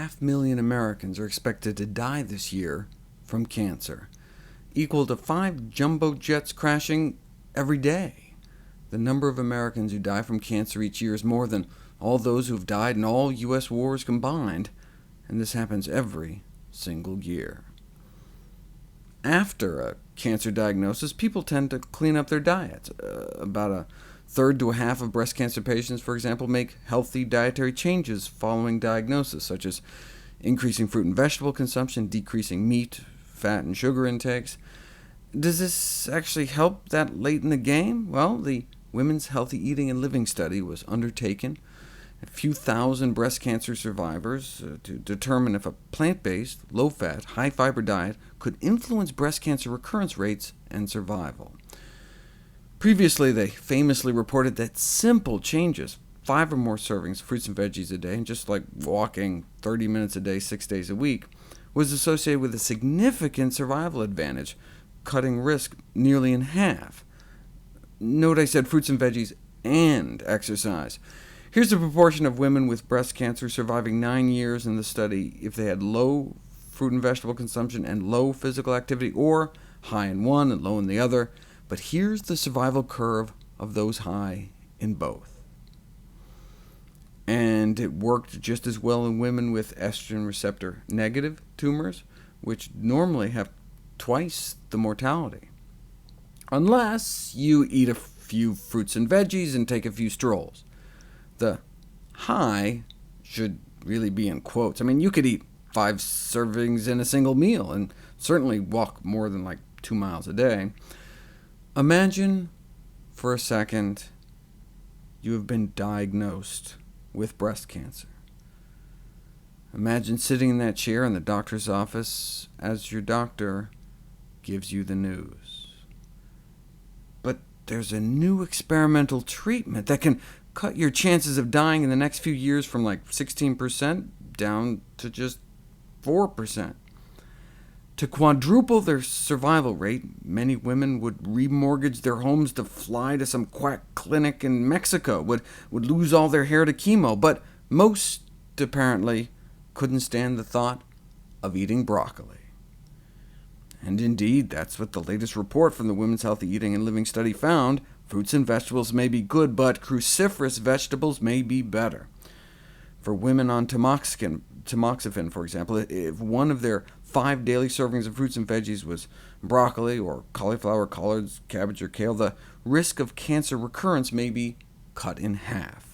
500,000 Americans are expected to die this year from cancer, equal to 5 jumbo jets crashing every day. The number of Americans who die from cancer each year is more than all those who have died in all U.S. wars combined, and this happens every single year. After a cancer diagnosis, people tend to clean up their diets. About a third to a half of breast cancer patients, for example, make healthy dietary changes following diagnosis, such as increasing fruit and vegetable consumption, decreasing meat, fat, and sugar intakes. Does this actually help that late in the game? Well, the Women's Healthy Eating and Living Study was undertaken a few thousand breast cancer survivors to determine if a plant-based, low-fat, high-fiber diet could influence breast cancer recurrence rates and survival. Previously, they famously reported that simple changes, 5 or more servings of fruits and veggies a day, and just like walking 30 minutes a day, 6 days a week, was associated with a significant survival advantage, cutting risk nearly in half. Note I said fruits and veggies and exercise. Here's the proportion of women with breast cancer surviving 9 years in the study if they had low fruit and vegetable consumption and low physical activity, or high in one and low in the other. But here's the survival curve of those high in both. And it worked just as well in women with estrogen receptor negative tumors, which normally have twice the mortality, unless you eat a few fruits and veggies and take a few strolls. The high should really be in quotes. I mean, you could eat 5 servings in a single meal, and certainly walk more than like 2 miles a day. Imagine for a second you have been diagnosed with breast cancer. Imagine sitting in that chair in the doctor's office as your doctor gives you the news. But there's a new experimental treatment that can cut your chances of dying in the next few years from like 16% down to just 4%. To quadruple their survival rate, many women would remortgage their homes to fly to some quack clinic in Mexico, would lose all their hair to chemo, but most, apparently, couldn't stand the thought of eating broccoli. And indeed, that's what the latest report from the Women's Healthy Eating and Living Study found. Fruits and vegetables may be good, but cruciferous vegetables may be better. For women on tamoxifen, for example, if one of their 5 daily servings of fruits and veggies was broccoli or cauliflower, collards, cabbage, or kale, the risk of cancer recurrence may be cut in half.